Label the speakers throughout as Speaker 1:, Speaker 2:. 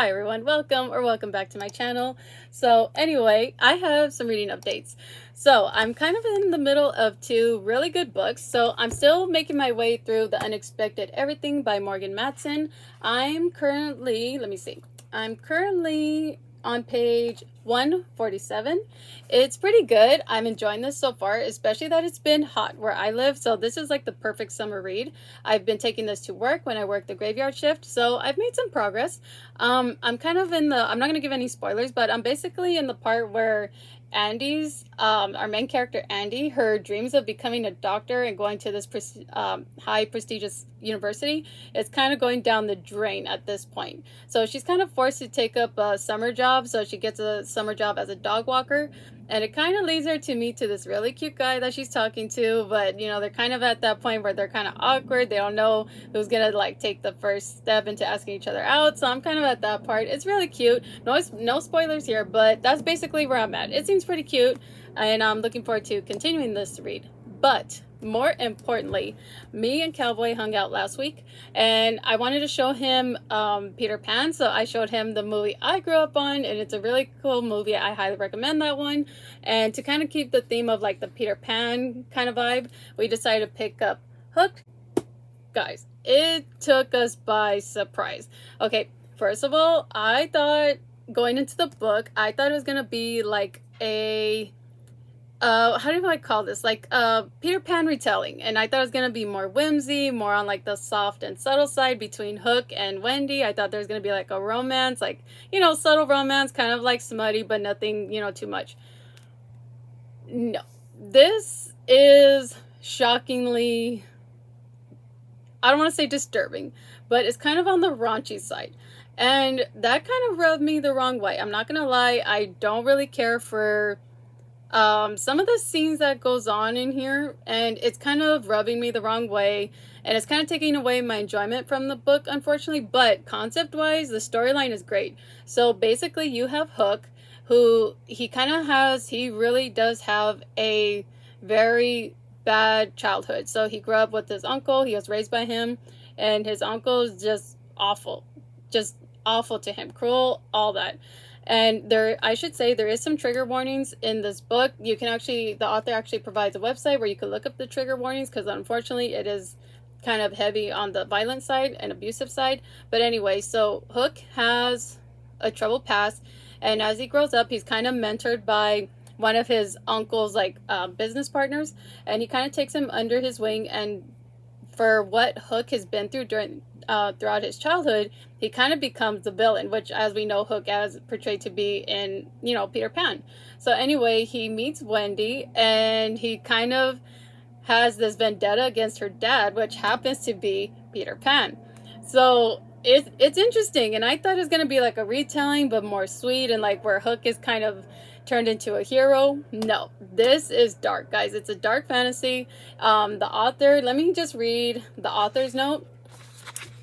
Speaker 1: Hi everyone, welcome back to my channel. So anyway, I have some reading updates. So I'm kind of in the middle of two really good books. So I'm still making my way through The Unexpected Everything by Morgan Matson. I'm currently on page 147. It's pretty good. I'm enjoying this so far, especially that it's been hot where I live. So this is like the perfect summer read. I've been taking this to work when I work the graveyard shift, so I've made some progress. I'm kind of in the, I'm not going to give any spoilers, but I'm basically in the part where Andy's, our main character Andy, her dreams of becoming a doctor and going to this high prestigious university is kind of going down the drain at this point. So she's kind of forced to take up a summer job. So she gets a summer job as a dog walker, and it kind of leads her to meet to this really cute guy that she's talking to. But you know, they're kind of at that point where they're kind of awkward. They don't know who's gonna like take the first step into asking each other out. So I'm kind of at that part. It's really cute. No spoilers here, but that's basically where I'm at. It seems pretty cute, and I'm looking forward to continuing this read. But more importantly, me and Cowboy hung out last week, and I wanted to show him Peter Pan. So I showed him the movie I grew up on, and it's a really cool movie. I highly recommend that one. And to kind of keep the theme of like the Peter Pan kind of vibe, we decided to pick up Hook. Guys, it took us by surprise. Okay, first of all, I thought going into the book, I thought it was gonna be like a how do I call this, like Peter Pan retelling, and I thought it was gonna be more whimsy, more on like the soft and subtle side between Hook and Wendy. I thought there was gonna be like a romance, like, you know, subtle romance, kind of like smutty, but nothing, you know, too much. No, this is shockingly, I don't want to say disturbing, but it's kind of on the raunchy side. And that kind of rubbed me the wrong way. I'm not gonna lie, I don't really care for some of the scenes that goes on in here, and it's kind of rubbing me the wrong way, and it's kind of taking away my enjoyment from the book, unfortunately. But concept wise, the storyline is great. So basically you have Hook, who he really does have a very bad childhood. So he grew up with his uncle, he was raised by him, and his uncle is just awful to him, cruel, all that. And there, I should say, there is some trigger warnings in this book. You can actually, the author actually provides a website where you can look up the trigger warnings, because unfortunately it is kind of heavy on the violent side and abusive side. But anyway, so Hook has a troubled past, and as he grows up, he's kind of mentored by one of his uncle's like business partners, and he kind of takes him under his wing. And for what Hook has been through throughout his childhood, he kind of becomes the villain, which, as we know, Hook as portrayed to be in, you know, Peter Pan. So anyway, he meets Wendy, and he kind of has this vendetta against her dad, which happens to be Peter Pan. So it's interesting, and I thought it was gonna be like a retelling, but more sweet, and like where Hook is kind of turned into a hero. No, this is dark, guys. It's a dark fantasy. The author, let me just read the author's note,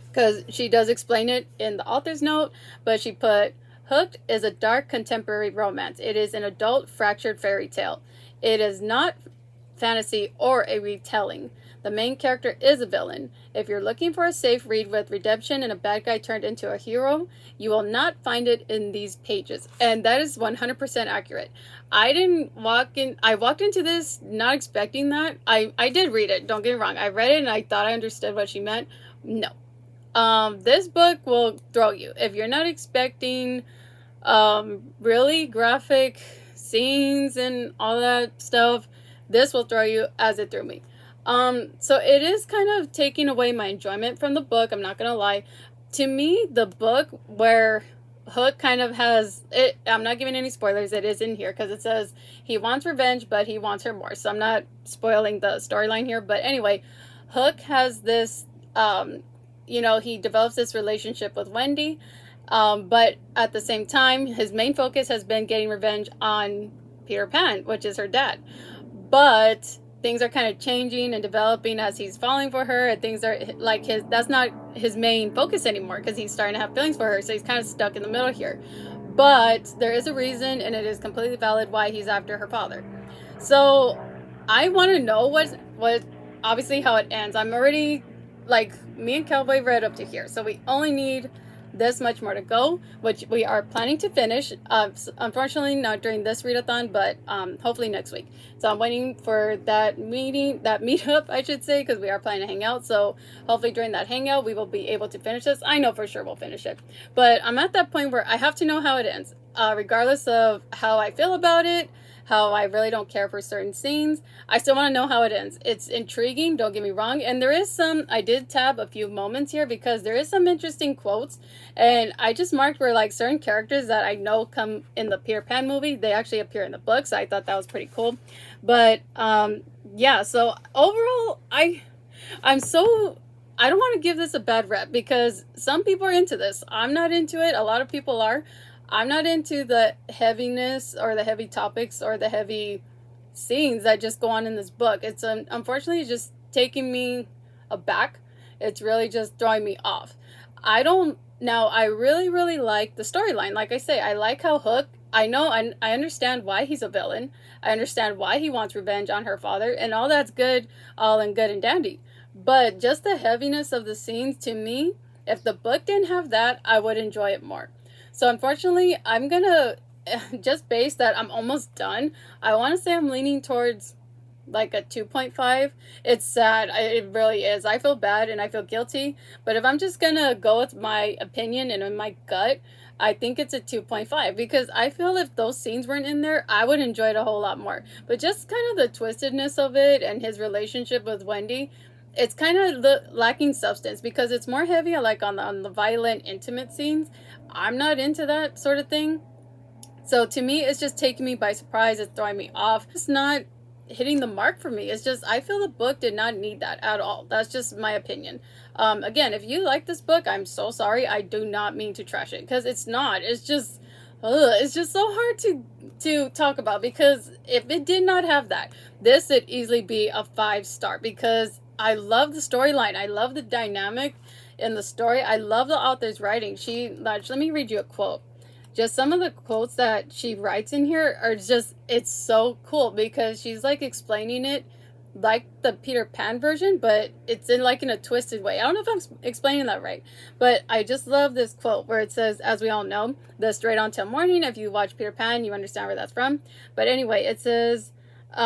Speaker 1: because she does explain it in the author's note. But she put, Hooked is a dark contemporary romance. It is an adult fractured fairy tale. It is not fantasy or a retelling. The main character is a villain. If you're looking for a safe read with redemption and a bad guy turned into a hero, you will not find it in these pages. And that is 100% accurate. I walked into this not expecting that. I did read it, don't get me wrong. I read it and I thought I understood what she meant. No. This book will throw you. If you're not expecting really graphic scenes and all that stuff, this will throw you, as it threw me. So it is kind of taking away my enjoyment from the book, I'm not gonna lie. To me, the book where Hook kind of has it, I'm not giving any spoilers, it is in here because it says he wants revenge, but he wants her more. So I'm not spoiling the storyline here. But anyway, Hook has this, you know, he develops this relationship with Wendy, but at the same time, his main focus has been getting revenge on Peter Pan, which is her dad. But things are kind of changing and developing as he's falling for her, and things are like that's not his main focus anymore, because he's starting to have feelings for her. So he's kind of stuck in the middle here. But there is a reason, and it is completely valid, why he's after her father. So I want to know what obviously how it ends. I'm already, like, me and Cowboy read up to here, so we only need this much more to go, which we are planning to finish. Unfortunately, not during this readathon, but hopefully next week. So I'm waiting for that meetup, I should say, because we are planning to hang out. So hopefully during that hangout, we will be able to finish this. I know for sure we'll finish it. But I'm at that point where I have to know how it ends, regardless of how I feel about it, how I really don't care for certain scenes. I still want to know how it ends. It's intriguing, don't get me wrong. And there is I did tab a few moments here because there is some interesting quotes. And I just marked where like certain characters that I know come in the Peter Pan movie, they actually appear in the book. So I thought that was pretty cool. But yeah, so overall, I'm so, I don't want to give this a bad rep because some people are into this. I'm not into it. A lot of people are. I'm not into the heaviness or the heavy topics or the heavy scenes that just go on in this book. It's unfortunately just taking me aback. It's really just throwing me off. I really, really like the storyline. Like I say, I like how Hook, I understand why he's a villain. I understand why he wants revenge on her father, and all that's good, all in good and dandy. But just the heaviness of the scenes, to me, if the book didn't have that, I would enjoy it more. So unfortunately, I'm gonna just base that I'm almost done. I want to say I'm leaning towards like a 2.5. It's sad. It really is. I feel bad and I feel guilty. But if I'm just gonna go with my opinion and in my gut, I think it's a 2.5 because I feel if those scenes weren't in there, I would enjoy it a whole lot more. But just kind of the twistedness of it and his relationship with Wendy, it's kind of lacking substance because it's more heavy like on the violent intimate scenes. I'm not into that sort of thing. So to me, it's just taking me by surprise. It's throwing me off. It's not hitting the mark for me. It's just, I feel the book did not need that at all. That's just my opinion. Again, if you like this book, I'm so sorry. I do not mean to trash it because it's not. It's just, it's just so hard to talk about because if it did not have that, this would easily be a 5-star because I love the storyline. I love the dynamic in the story. I love the author's writing. Let me read you a quote. Just some of the quotes that she writes in here are just, it's so cool because she's like explaining it like the Peter Pan version, but it's in like in a twisted way. I don't know if I'm explaining that right, but I just love this quote where it says, as we all know, the straight on till morning. If you watch Peter Pan, you understand where that's from. But anyway, it says,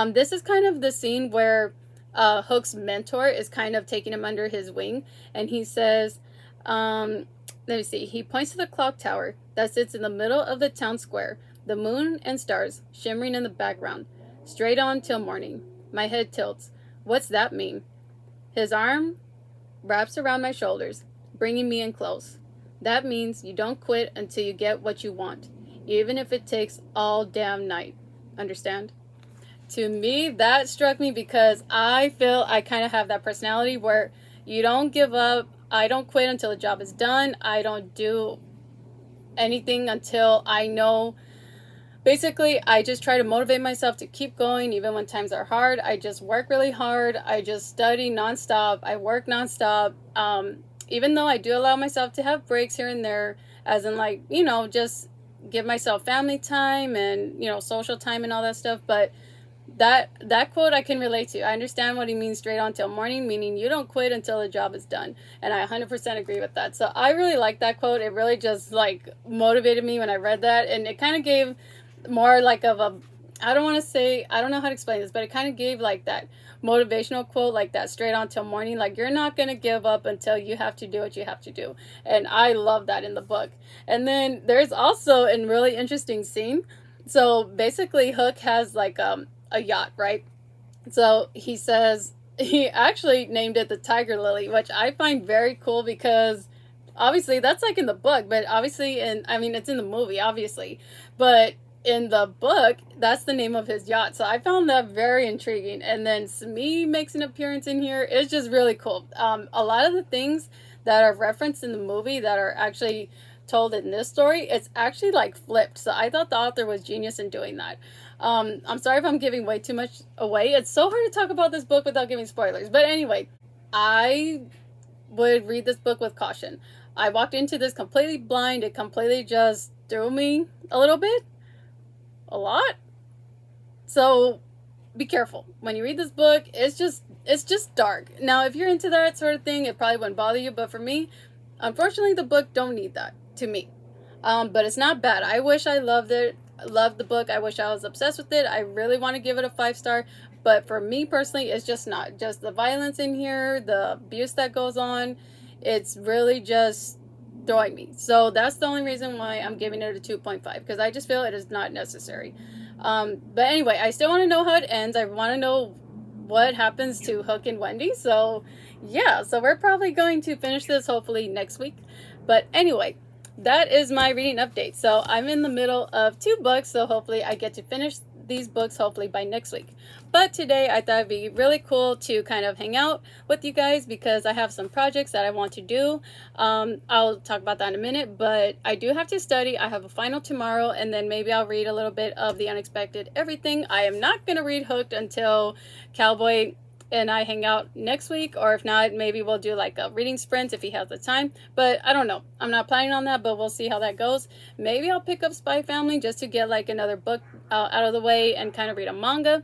Speaker 1: this is kind of the scene where Hook's mentor is kind of taking him under his wing, and he says, let me see, he points to the clock tower that sits in the middle of the town square, the moon and stars shimmering in the background. Straight on till morning. My head tilts. What's that mean? His arm wraps around my shoulders, bringing me in close. That means you don't quit until you get what you want, even if it takes all damn night. Understand? To me, that struck me because I feel I kind of have that personality where you don't give up. I don't quit until the job is done. I don't do anything until I know. Basically, I just try to motivate myself to keep going even when times are hard. I just work really hard. I just study nonstop. I work nonstop. Even though I do allow myself to have breaks here and there, as in like, just give myself family time and, social time and all that stuff. But that quote I can relate to. I understand what he means straight on till morning, meaning you don't quit until the job is done. And I 100% agree with that. So I really like that quote. It really just like motivated me when I read that. And it kind of gave more like of a, I don't know how to explain this, but it kind of gave like that motivational quote, like that straight on till morning, like you're not going to give up until you have to do what you have to do. And I love that in the book. And then there's also a really interesting scene. So basically Hook has like a yacht, right? So he says he actually named it the Tiger Lily, which I find very cool because obviously that's like in the book, but obviously it's in the movie obviously, but in the book that's the name of his yacht. So I found that very intriguing. And then Smee makes an appearance in here. It's just really cool. A lot of the things that are referenced in the movie that are actually told in this story, it's actually like flipped. So I thought the author was genius in doing that. I'm sorry if I'm giving way too much away. It's so hard to talk about this book without giving spoilers. But anyway, I would read this book with caution. I walked into this completely blind. It completely just threw me a little bit. A lot. So be careful. When you read this book, it's just dark. Now, if you're into that sort of thing, it probably wouldn't bother you. But for me, Unfortunately, the book don't need that to me. But it's not bad. I wish I loved it. Loved the book. I wish I was obsessed with it. I really want to give it a 5 star. But for me personally, it's just not. Just the violence in here, the abuse that goes on, it's really just throwing me. So that's the only reason why I'm giving it a 2.5, because I just feel it is not necessary. But anyway, I still want to know how it ends. I want to know what happens to Hook and Wendy. So yeah, so we're probably going to finish this hopefully next week. But anyway, that is my reading update. So I'm in the middle of 2 books, so hopefully I get to finish these books hopefully by next week. But today I thought it'd be really cool to kind of hang out with you guys because I have some projects that I want to do. I'll talk about that in a minute, but I do have to study. I have a final tomorrow, and then maybe I'll read a little bit of The Unexpected Everything. I am not going to read Hooked until Cowboy and I hang out next week, or if not, maybe we'll do like a reading sprint if he has the time. But I don't know. I'm not planning on that, but we'll see how that goes. Maybe I'll pick up Spy Family just to get like another book out of the way and kind of read a manga.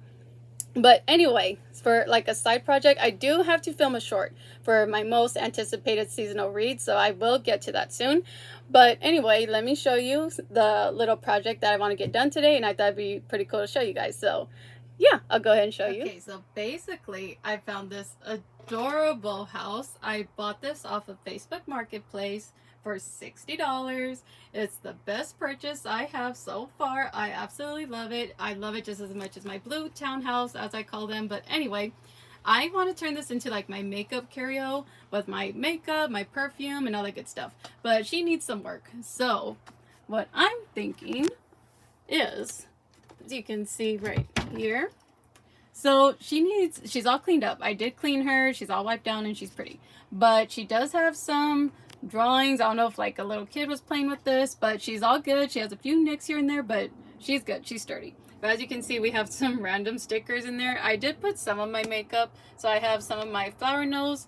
Speaker 1: But anyway, for like a side project, I do have to film a short for my most anticipated seasonal read, so I will get to that soon. But anyway, let me show you the little project that I want to get done today, and I thought it'd be pretty cool to show you guys. So yeah, I'll go ahead and show you. Okay, so basically I found this adorable house. I bought this off of Facebook Marketplace for $60. It's the best purchase I have so far. I absolutely love it. I love it just as much as my blue townhouse, as I call them. But anyway, I want to turn this into like my makeup curio with my makeup, my perfume, and all that good stuff. But she needs some work. So what I'm thinking is, as you can see right here, so she's all cleaned up. I did clean her. She's all wiped down and she's pretty. But she does have some drawings. I don't know if like a little kid was playing with this, but she's all good. She has a few nicks here and there, but she's good. She's sturdy. But as you can see, we have some random stickers in there. I did put some of my makeup. So I have some of my flower nose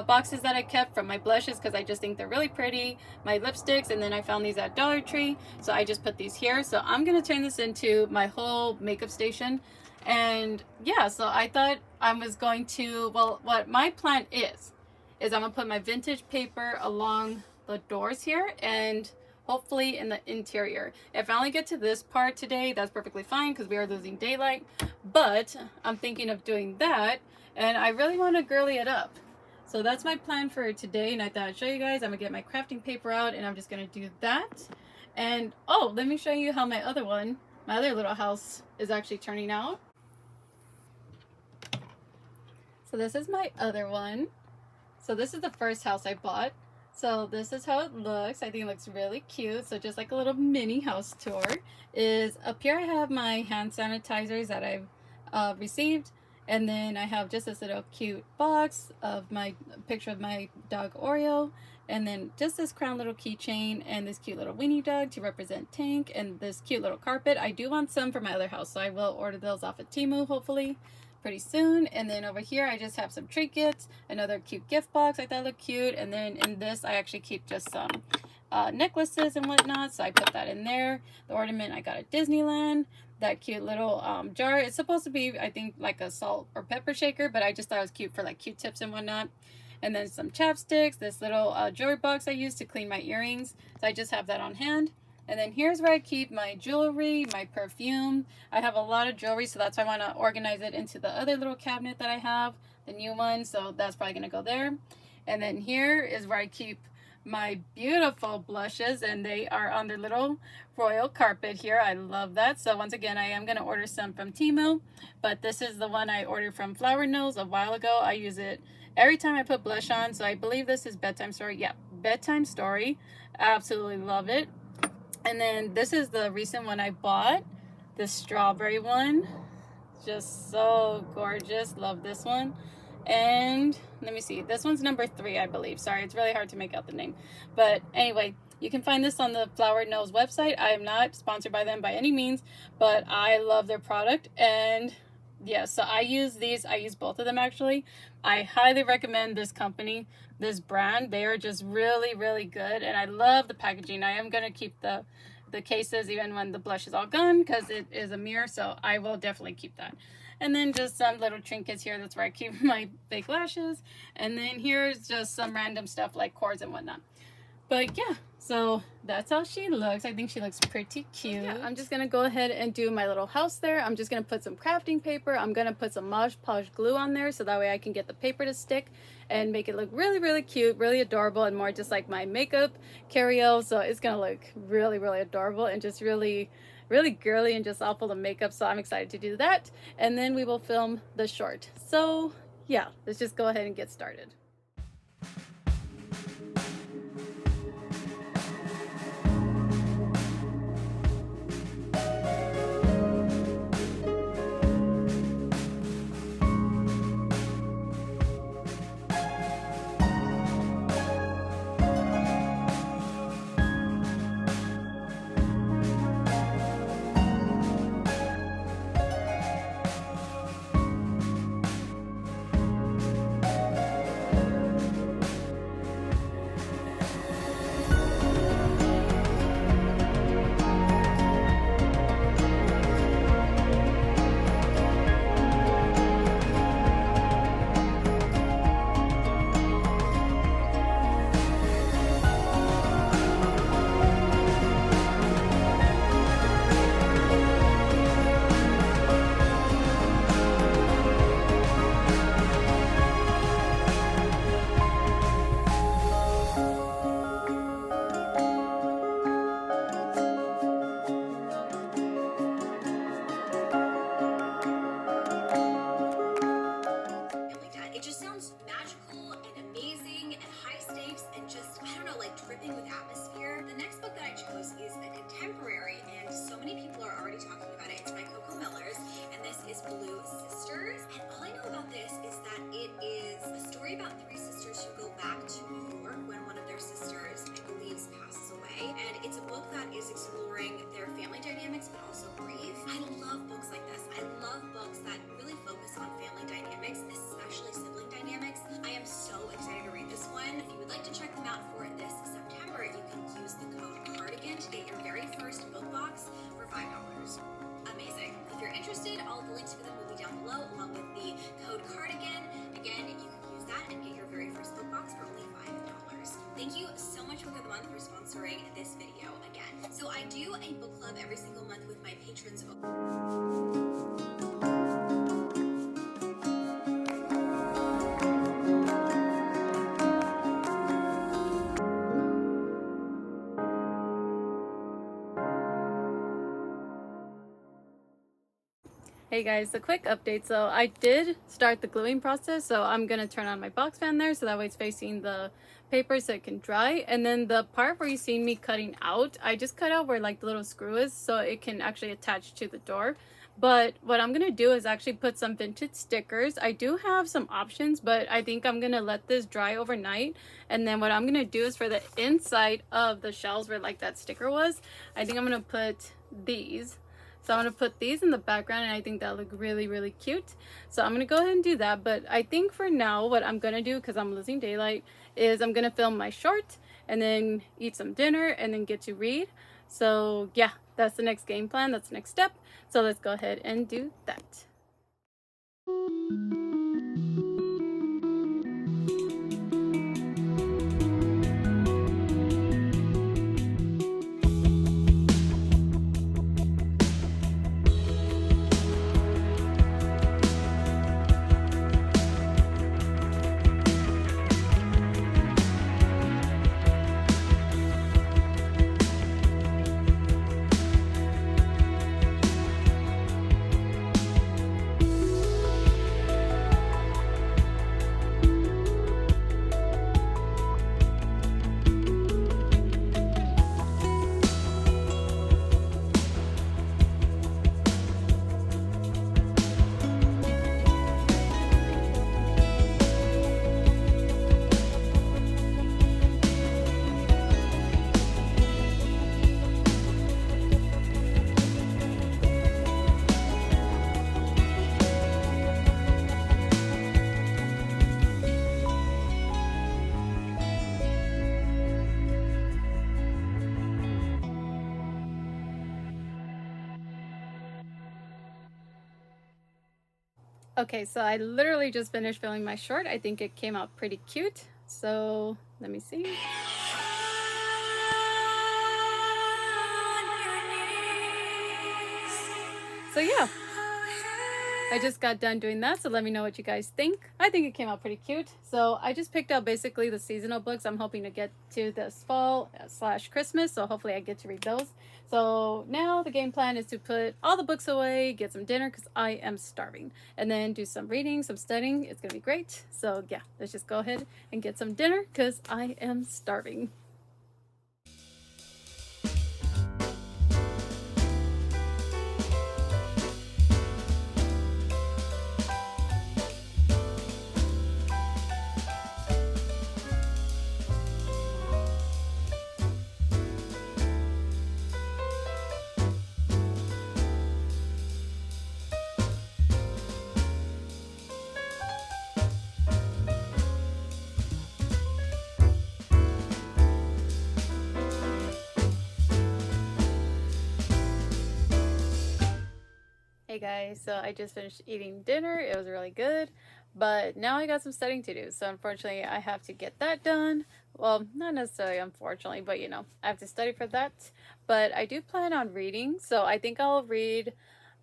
Speaker 1: boxes that I kept from my blushes because I just think they're really pretty. My lipsticks, and then I found these at Dollar Tree. So I just put these here. So I'm going to turn this into my whole makeup station. And yeah, so I thought I was going to, well, what my plan is I'm going to put my vintage paper along the doors here and hopefully in the interior. If I only get to this part today, that's perfectly fine because we are losing daylight. But I'm thinking of doing that, and I really want to girly it up. So that's my plan for today, and I thought I'd show you guys. I'm going to get my crafting paper out, and I'm just going to do that. And, oh, let me show you how my other little house is actually turning out. So this is my other one. So this is the first house I bought. So this is how it looks. I think it looks really cute. So just like a little mini house tour. Is up here I have my hand sanitizers that I've received. And then I have just this little cute box of my picture of my dog Oreo. And then just this crown little keychain and this cute little weenie dog to represent Tank. And this cute little carpet. I do want some for my other house, so I will order those off of Temu hopefully pretty soon. And then over here I just have some trinkets, another cute gift box I thought looked cute. And then in this I actually keep just some necklaces and whatnot, so I put that in there. The ornament I got at Disneyland, that cute little jar. It's supposed to be, I think, like a salt or pepper shaker, but I just thought it was cute for like Q-tips and whatnot. And then some chapsticks, this little jewelry box I use to clean my earrings, so I just have that on hand. And then here's where I keep my jewelry, my perfume. I have a lot of jewelry, so that's why I want to organize it into the other little cabinet that I have, the new one, so that's probably going to go there. And then here is where I keep my beautiful blushes, and they are on their little royal carpet here. I love that. So once again, I am going to order some from Temu, but this is the one I ordered from Flower Nose a while ago. I use it every time I put blush on, so I believe this is Bedtime Story. Yeah, Bedtime Story. Absolutely love it. And then this is the recent one I bought, the strawberry one. Just so gorgeous. Love this one. And let me see, this one's number 3, I believe. Sorry, it's really hard to make out the name. But anyway, you can find this on the Flower Nose website. I am not sponsored by them by any means, but I love their product. And yeah, so I use these. I use both of them actually. I highly recommend this company, this brand. They are just really, really good. And I love the packaging. I am going to keep the cases even when the blush is all gone because it is a mirror. So I will definitely keep that. And then just some little trinkets here. That's where I keep my fake lashes. And then here's just some random stuff like cords and whatnot. But yeah, so that's how she looks. I think she looks pretty cute. Yeah, I'm just gonna go ahead and do my little house there. I'm just gonna put some crafting paper. I'm gonna put some Mod Podge glue on there so that way I can get the paper to stick and make it look really, really cute, really adorable, and more just like my makeup carry-o. So it's gonna look really, really adorable and just really, really girly and just all full of makeup. So I'm excited to do that. And then we will film the short. So yeah, let's just go ahead and get started.
Speaker 2: It just sounds magical and amazing and high stakes and just, I don't know, like dripping with atmosphere. The next book that I chose is a contemporary, and so many people are already talking about it. It's by Coco Mellers, and this is Blue Sisters. And all I know about this is that it is a story about three sisters who go back to New York when one of their sisters, I believe, passes away. And it's a book that is exploring their family dynamics, but also grief. I love books like this. I love books that really focus on family dynamics, especially sibling dynamics. I am so excited to read this one. If you would like to check them out for this September, you can use the code CARDIGAN to get your very first book box for $5. Amazing. If you're interested, all of the links for them will be down below, along with the code CARDIGAN. Again, you can use that and get your very first book box for only $5. Thank you so much, Book of the Month, for sponsoring this video again. So I do a book club every single month with my patrons.
Speaker 1: Hey guys, a quick update. So I did start the gluing process, so I'm gonna turn on my box fan there so that way it's facing the paper so it can dry. And then the part where you see me cutting out, I just cut out where like the little screw is so it can actually attach to the door. But what I'm gonna do is actually put some vintage stickers. I do have some options, but I think I'm gonna let this dry overnight. And then what I'm gonna do is for the inside of the shells where like that sticker was, I think I'm gonna put these. So I'm going to put these in the background, and I think that'll look really, really cute. So I'm going to go ahead and do that. But I think for now, what I'm going to do, because I'm losing daylight, is I'm going to film my short and then eat some dinner and then get to read. So yeah, that's the next game plan. That's the next step. So let's go ahead and do that. Okay, so I literally just finished filming my short. I think it came out pretty cute. So let me see. So yeah, I just got done doing that, so let me know what you guys think. I think it came out pretty cute. So I just picked out basically the seasonal books I'm hoping to get to this fall / Christmas, so hopefully I get to read those. So now the game plan is to put all the books away, get some dinner because I am starving, and then do some reading, some studying. It's gonna be great. So yeah, let's just go ahead and get some dinner because I am starving. Hey guys, so I just finished eating dinner. It was really good, but now I got some studying to do. So unfortunately, I have to get that done. Well, not necessarily unfortunately, but you know, I have to study for that. But I do plan on reading, so I think I'll read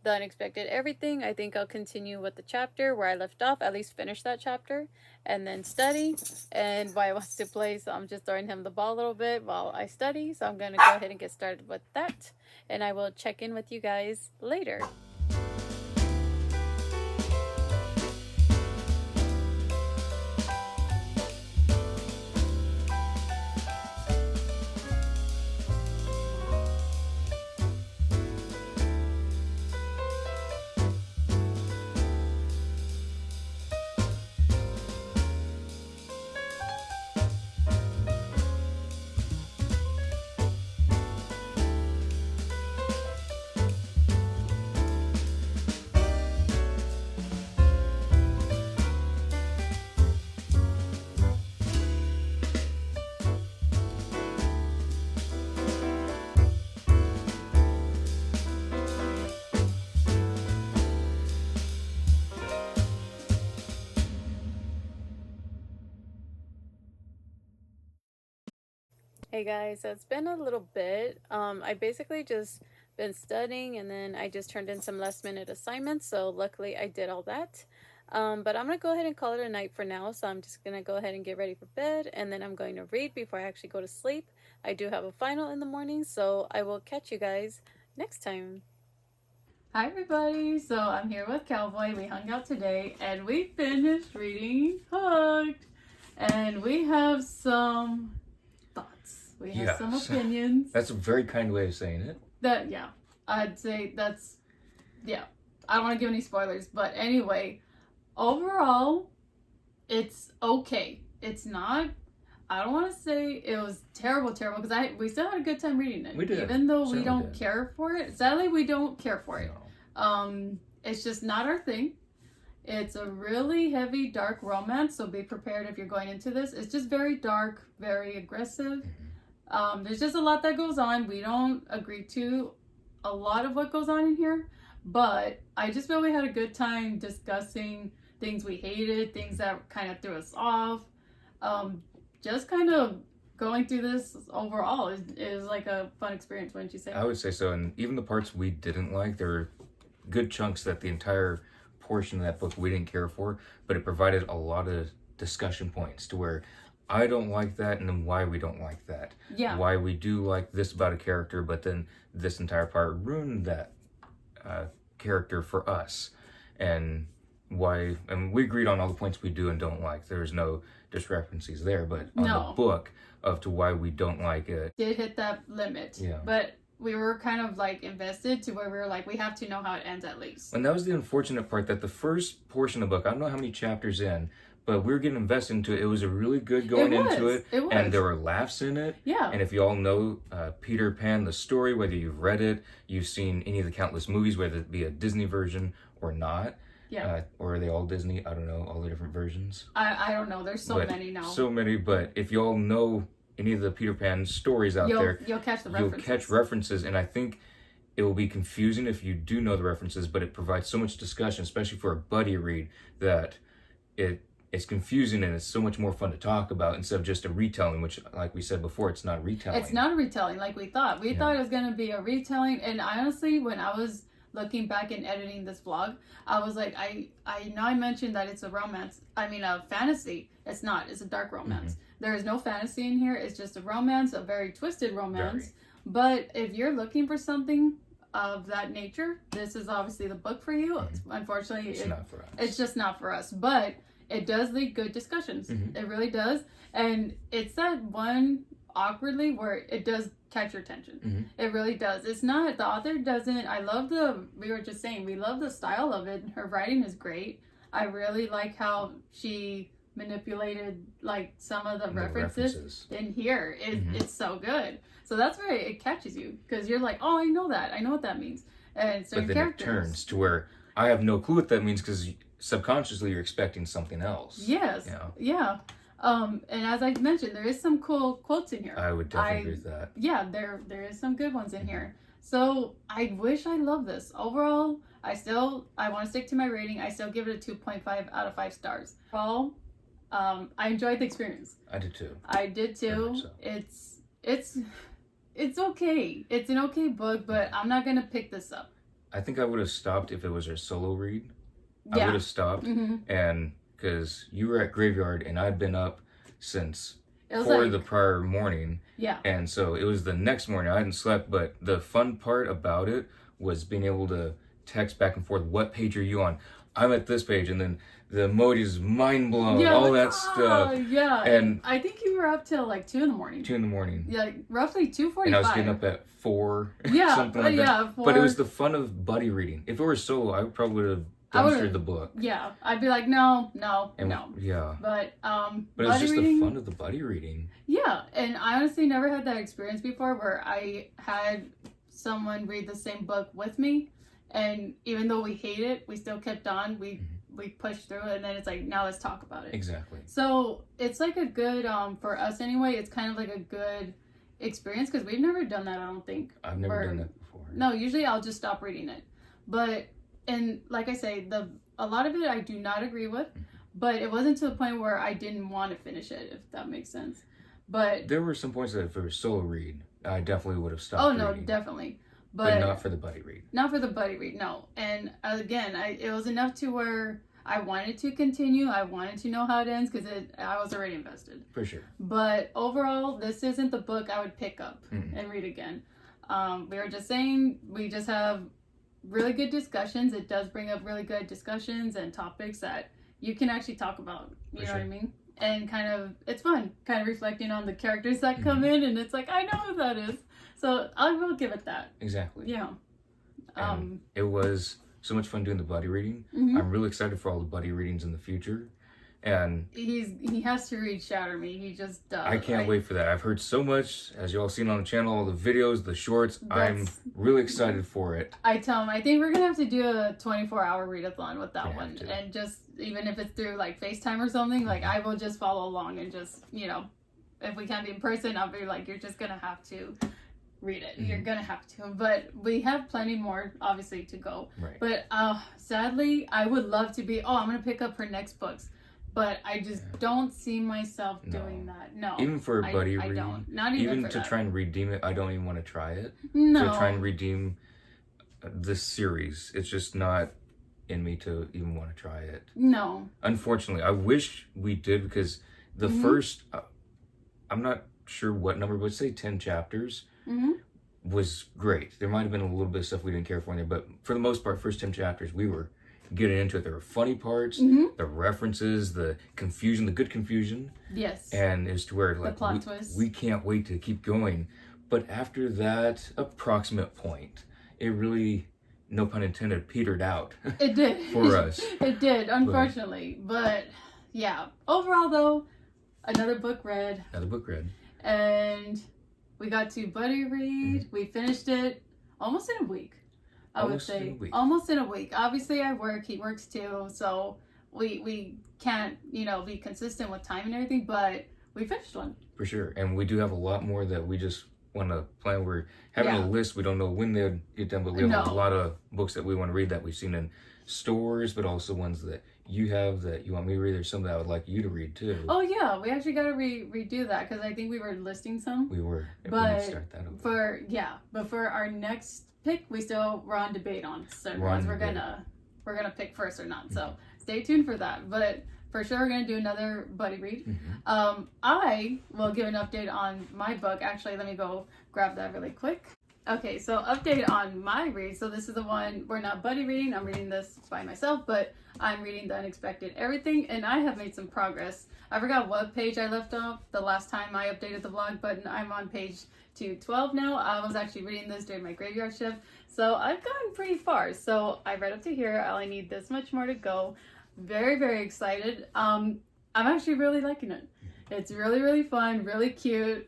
Speaker 1: The Unexpected Everything. I think I'll continue with the chapter where I left off, at least finish that chapter, and then study. And Wyatt wants to play, so I'm just throwing him the ball a little bit while I study. So I'm going to go ahead and get started with that, and I will check in with you guys later. Hey guys, so it's been a little bit. I basically just been studying and then I just turned in some last minute assignments. So luckily I did all that. But I'm going to go ahead and call it a night for now. So I'm just going to go ahead and get ready for bed and then I'm going to read before I actually go to sleep. I do have a final in the morning, so I will catch you guys next time. Hi everybody, so I'm here with Cowboy. We hung out today and we finished reading Hooked. And we have some thoughts. We have some opinions.
Speaker 3: That's a very kind way of saying it.
Speaker 1: I'd say that's, I don't want to give any spoilers, but anyway, overall, it's okay. It's not, I don't want to say it was terrible, because we still had a good time reading it.
Speaker 3: We did.
Speaker 1: Even though we don't care for it. Sadly, we don't care for it.
Speaker 3: No.
Speaker 1: It's just not our thing. It's a really heavy, dark romance, so be prepared if you're going into this. It's just very dark, very aggressive. There's just a lot that goes on. We don't agree to a lot of what goes on in here, but I just feel we had a good time discussing things we hated, things that kind of threw us off. Just kind of going through this overall is like a fun experience, wouldn't you say?
Speaker 3: I would say so, and even the parts we didn't like, there were good chunks that the entire portion of that book we didn't care for, but it provided a lot of discussion points to where I don't like that and then why we don't like that.
Speaker 1: Yeah.
Speaker 3: Why we do like this about a character, but then this entire part ruined that character for us. And why, and we agreed on all the points we do and don't like. There's no discrepancies there, but on the book of to why we don't like it.
Speaker 1: Did hit that limit.
Speaker 3: Yeah.
Speaker 1: But we were kind of like invested to where we were like, we have to know how it ends at least.
Speaker 3: And that was the unfortunate part, that the first portion of the book, I don't know how many chapters in, but we were getting invested into it. It was a really good going into it.
Speaker 1: It was.
Speaker 3: And there were laughs in it.
Speaker 1: Yeah.
Speaker 3: And if you all know Peter Pan, the story, whether you've read it, you've seen any of the countless movies, whether it be a Disney version or not.
Speaker 1: Yeah.
Speaker 3: Or are they all Disney? I don't know, all the different versions.
Speaker 1: I don't know. There's so many now.
Speaker 3: So many, but if you all know any of the Peter Pan stories out there,
Speaker 1: you'll catch the references.
Speaker 3: You'll catch references, and I think it will be confusing if you do know the references, but it provides so much discussion, especially for a buddy read, that it's confusing and it's so much more fun to talk about instead of just a retelling, which, like we said before, it's not retelling.
Speaker 1: It's not a retelling like we thought. We thought it was going to be a retelling, and I honestly, when I was looking back and editing this vlog, I was like, I know I mentioned that it's a romance. I mean, a fantasy. It's not. It's a dark romance. There is no fantasy in here. It's just a romance, a very twisted romance. But if you're looking for something of that nature, this is obviously the book for you. Unfortunately,
Speaker 3: It's not for us.
Speaker 1: It's just not for us. But it does lead good discussions. It really does. And it's that one awkwardly where it does catch your attention. It really does. It's not, the author doesn't, we were just saying, we love the style of it. Her writing is great. I really like how she manipulated like some of the references in here. It's so good. So that's where it catches you, because you're like, oh, I know that. I know what that means. And so
Speaker 3: but then
Speaker 1: characters.
Speaker 3: It turns to where I have no clue what that means, because subconsciously you're expecting something else.
Speaker 1: Yes. Yeah. And as I mentioned, there is some cool quotes in here.
Speaker 3: I would definitely agree with that.
Speaker 1: Yeah, there is some good ones in here. So I wish I loved this. Overall, I want to stick to my rating. I still give it a 2.5 out of 5 stars. Overall, I enjoyed the experience.
Speaker 3: I did too.
Speaker 1: I did too. So. It's okay. It's an okay book, but I'm not gonna pick this up.
Speaker 3: I think I would have stopped if it was a solo read. I would have stopped, and because you were at graveyard and I'd been up since the prior morning. Yeah. And so it was the next morning. I hadn't slept, but the fun part about it was being able to text back and forth. What page are you on? I'm at this page, and then the emojis, mind blown, all that stuff.
Speaker 1: Yeah. And I think you were up till like 2 in the morning.
Speaker 3: 2 in the morning.
Speaker 1: Yeah, like roughly 2:45.
Speaker 3: And I was getting up at 4. Yeah. Something like that. 4. But it was the fun of buddy reading. If it were solo, I probably would have dumpstered the book.
Speaker 1: Yeah. I'd be like, no.
Speaker 3: Yeah.
Speaker 1: But
Speaker 3: it's just the fun of the buddy reading.
Speaker 1: Yeah. And I honestly never had that experience before where I had someone read the same book with me. And even though we hate it, we still kept on. We pushed through it, and then it's like, now let's talk about it.
Speaker 3: Exactly.
Speaker 1: So it's like a good, for us anyway, it's kind of like a good experience, because we've never done that, I don't think.
Speaker 3: I've never done that before.
Speaker 1: No, usually I'll just stop reading it. But, and like I say, a lot of it I do not agree with, but it wasn't to the point where I didn't want to finish it, if that makes sense. But
Speaker 3: there were some points that if it was solo read, I definitely would have stopped
Speaker 1: reading. Oh, no, definitely.
Speaker 3: But not for the buddy read.
Speaker 1: Not for the buddy read, no. And again, it was enough to where I wanted to continue. I wanted to know how it ends, because I was already invested.
Speaker 3: For sure.
Speaker 1: But overall, this isn't the book I would pick up and read again. We were just saying, we just have really good discussions. It does bring up really good discussions and topics that you can actually talk about. You know what I mean? And kind of, it's fun, kind of reflecting on the characters that come in, and it's like, I know who that is. So I will give it that.
Speaker 3: Exactly.
Speaker 1: Yeah.
Speaker 3: It was so much fun doing the buddy reading. I'm really excited for all the buddy readings in the future. And
Speaker 1: he has to read Shatter Me. He just does.
Speaker 3: I can't wait for that. I've heard so much, as you all seen on the channel, all the videos, the shorts. I'm really excited for it.
Speaker 1: I tell him, I think we're gonna have to do a 24-hour readathon with that one, and just even if it's through like FaceTime or something, like I will just follow along and just, you know, if we can't be in person, I'll be like, you're just gonna have to read it. You're gonna have to. But we have plenty more, obviously, to go.
Speaker 3: Right.
Speaker 1: But sadly, I would love to be, I'm gonna pick up her next books. But I just don't see myself doing that. No.
Speaker 3: Even for a buddy read.
Speaker 1: I don't. Not even for
Speaker 3: to
Speaker 1: that.
Speaker 3: try and redeem it, I don't even want to try it.
Speaker 1: No.
Speaker 3: To try and redeem this series. It's just not in me to even want to try it.
Speaker 1: No.
Speaker 3: Unfortunately. I wish we did, because the first, I'm not sure what number, but say 10 chapters was great. There might have been a little bit of stuff we didn't care for in there, but for the most part, first 10 chapters, we were getting into it. There were funny parts, the references, the confusion, the good confusion.
Speaker 1: Yes.
Speaker 3: And it's to where like
Speaker 1: the plot twist.
Speaker 3: We can't wait to keep going. But after that approximate point, it really, no pun intended, petered out.
Speaker 1: It did.
Speaker 3: For us.
Speaker 1: It did, unfortunately. But yeah. Overall though, another book read.
Speaker 3: Another book read.
Speaker 1: And we got to buddy read. We finished it almost in a week. I would say almost in a week. Obviously I work, he works too, so we can't, you know, be consistent with time and everything, but we finished one.
Speaker 3: For sure. And we do have a lot more that we just want to plan. We're having a list. We don't know when they'll get done, but we have a lot of books that we want to read that we've seen in stores, but also ones that you have that you want me to read. There's some that I would like you to read too.
Speaker 1: Oh yeah, we actually got to redo that, because I think we were listing some.
Speaker 3: We were.
Speaker 1: But
Speaker 3: we start that over.
Speaker 1: But for our next pick. We're on debate on certain
Speaker 3: We're on
Speaker 1: ones.
Speaker 3: debate.
Speaker 1: We're gonna pick first or not. So stay tuned for that. But for sure, we're gonna do another buddy read. I will give an update on my book. Actually, let me go grab that really quick. Okay, so update on my read. So this is the one we're not buddy reading. I'm reading this by myself, but I'm reading The Unexpected Everything, and I have made some progress. I forgot what page I left off the last time I updated the vlog, but I'm on page 212 now. I was actually reading this during my graveyard shift, so I've gotten pretty far. So I read up to here. I only need this much more to go. Very, very excited. I'm actually really liking it. It's really, really fun, really cute.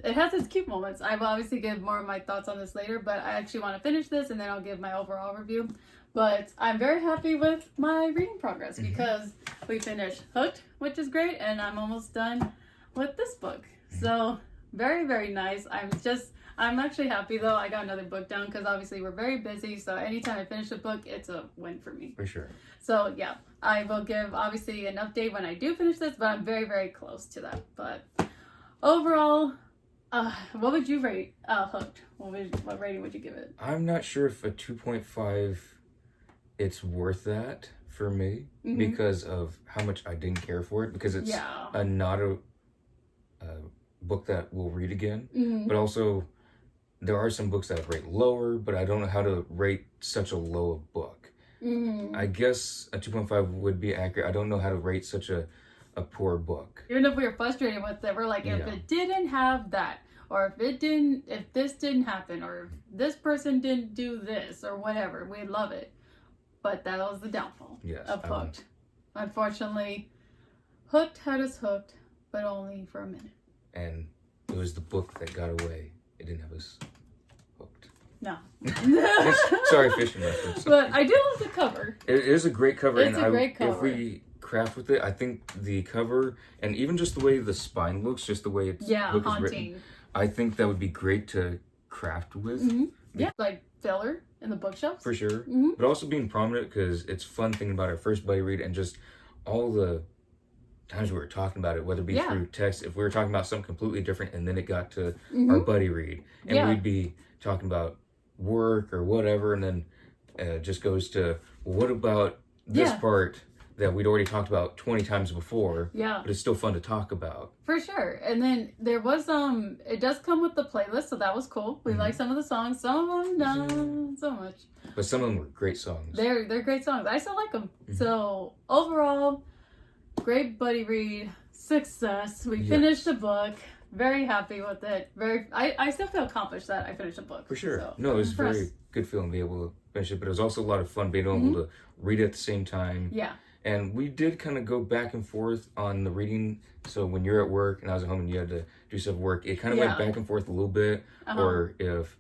Speaker 1: It has its cute moments. I will obviously give more of my thoughts on this later, but I actually want to finish this and then I'll give my overall review. But I'm very happy with my reading progress because we finished Hooked, which is great, and I'm almost done with this book. So very, very nice. I'm actually happy though. I got another book down because obviously we're very busy. So anytime I finish a book, it's a win for me.
Speaker 3: For sure.
Speaker 1: So yeah, I will give obviously an update when I do finish this, but I'm very, very close to that. But overall, what would you rate Hooked? What rating would you give it?
Speaker 3: I'm not sure if a 2.5 it's worth that for me because of how much I didn't care for it, because it's not a book that we'll read again. But also there are some books that I rate lower, but I don't know how to rate such a low book. I guess a 2.5 would be accurate. I don't know how to rate such a poor book.
Speaker 1: Even if we were frustrated with it, we're like, if it didn't have that, or if this didn't happen, or if this person didn't do this, or whatever, we'd love it. But that was the downfall of Hooked. Unfortunately, Hooked had us hooked, but only for a minute.
Speaker 3: And it was the book that got away. It didn't have us hooked.
Speaker 1: No.
Speaker 3: Sorry, fishing reference.
Speaker 1: But I do love the cover.
Speaker 3: It is a great cover.
Speaker 1: It's a great cover.
Speaker 3: If we craft with it, I think the cover and even just the way the spine looks, just the way it's book is written, I think that would be great to craft with.
Speaker 1: Yeah, like filler in the bookshelves.
Speaker 3: For sure. But also being prominent, because it's fun thinking about our first buddy read and just all the times we were talking about it, whether it be through text, if we were talking about something completely different and then it got to our buddy read and we'd be talking about work or whatever, and then it just goes to, well, what about this part that we'd already talked about 20 times before, but it's still fun to talk about.
Speaker 1: For sure. And then there was, it does come with the playlist, so that was cool. We like some of the songs, some of them not so much.
Speaker 3: But some of them were great songs.
Speaker 1: They're great songs. I still like them. So overall, great buddy read, success. We finished the book. Very happy with it. I still feel accomplished that I finished a book.
Speaker 3: For sure.
Speaker 1: So,
Speaker 3: no, it was a very good feeling to be able to finish it, but it was also a lot of fun being able to read it at the same time.
Speaker 1: Yeah.
Speaker 3: And we did kind of go back and forth on the reading. So when you're at work and I was at home and you had to do stuff at work, it kind of went back and forth a little bit. Or if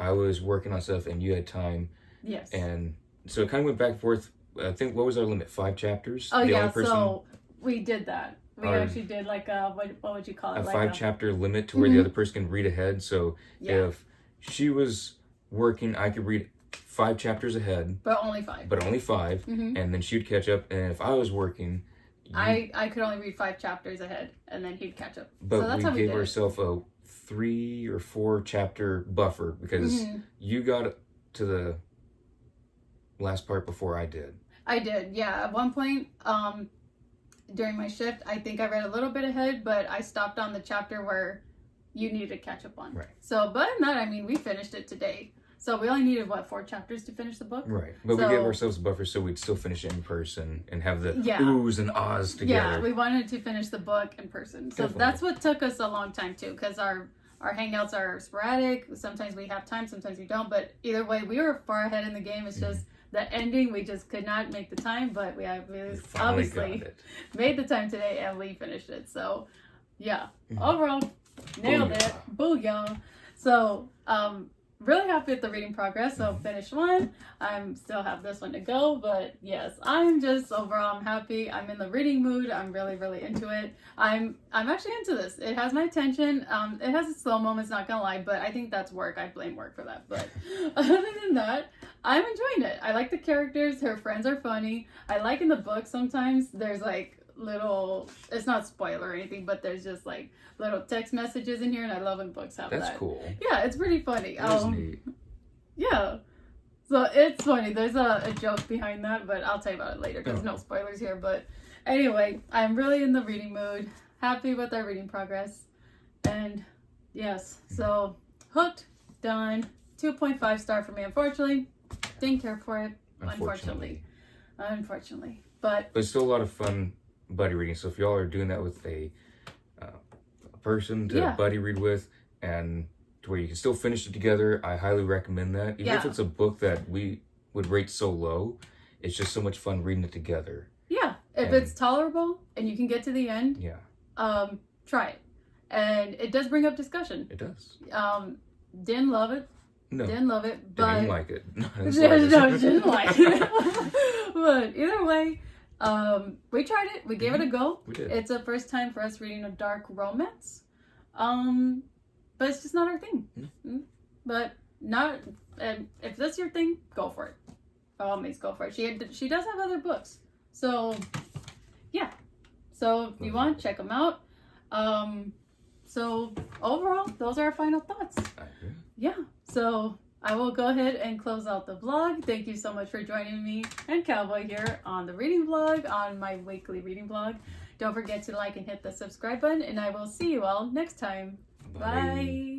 Speaker 3: I was working on stuff and you had time.
Speaker 1: Yes.
Speaker 3: And so it kind of went back and forth. I think, what was our limit? 5 chapters?
Speaker 1: Oh, yeah. So we did that. We actually did like a, what would you call it?
Speaker 3: A
Speaker 1: like
Speaker 3: 5-chapter limit to where the other person can read ahead. So if she was working, I could read 5 chapters ahead.
Speaker 1: But only 5.
Speaker 3: And then she'd catch up. And if I was working,
Speaker 1: I could only read 5 chapters ahead, and then he'd catch up.
Speaker 3: But
Speaker 1: so that's
Speaker 3: we
Speaker 1: how
Speaker 3: gave ourselves a 3 or 4 chapter buffer because you got to the last part before I did.
Speaker 1: I did, yeah. At one point, during my shift, I think I read a little bit ahead, but I stopped on the chapter where you needed to catch up on.
Speaker 3: Right.
Speaker 1: So, but in that, I mean, we finished it today. So we only needed, 4 chapters to finish the book?
Speaker 3: Right. But we gave ourselves a buffer so we'd still finish it in person and have the oohs and ahs together.
Speaker 1: Yeah, we wanted to finish the book in person. So that's what took us a long time, too, because our hangouts are sporadic. Sometimes we have time, sometimes we don't. But either way, we were far ahead in the game. It's just the ending, we just could not make the time. But we obviously made the time today and we finished it. So, yeah. Overall, nailed it. Booyah. So, really happy with the reading progress. So finished 1. I'm still have this one to go, but yes, I'm happy. I'm in the reading mood. I'm really, really into it. I'm actually into this. It has my attention. It has its slow moments, not gonna lie, but I think that's work. I blame work for that. But other than that, I'm enjoying it. I like the characters. Her friends are funny. I like in the book sometimes there's like little, it's not spoiler or anything, but there's just like little text messages in here, and I love when books have that.
Speaker 3: That's cool.
Speaker 1: Yeah, it's pretty funny.
Speaker 3: That's neat.
Speaker 1: Yeah. So it's funny. There's a joke behind that, but I'll tell you about it later because no spoilers here. But anyway, I'm really in the reading mood. Happy with our reading progress. And yes, so hooked, done. 2.5 star for me, unfortunately. Didn't care for it, unfortunately. But
Speaker 3: it's still a lot of fun buddy reading. So if y'all are doing that with a person to buddy read with, and to where you can still finish it together, I highly recommend that. Even if it's a book that we would rate so low, it's just so much fun reading it together.
Speaker 1: Yeah, if it's tolerable and you can get to the end, try it. And it does bring up discussion.
Speaker 3: It does.
Speaker 1: Didn't love it.
Speaker 3: No.
Speaker 1: Didn't love it, but...
Speaker 3: Didn't like it.
Speaker 1: No, didn't like it. But either way, we tried it. We gave it a go.
Speaker 3: We did.
Speaker 1: It's a first time for us reading a dark romance. But it's just not our thing. But not... if that's your thing, go for it. By all means, go for it. She does have other books. So, yeah. So, if you want, check them out. So, overall, those are our final thoughts.
Speaker 3: I agree.
Speaker 1: Yeah. So, I will go ahead and close out the vlog. Thank you so much for joining me and Cowboy here on the reading vlog, on my weekly reading vlog. Don't forget to like and hit the subscribe button, and I will see you all next time. Bye.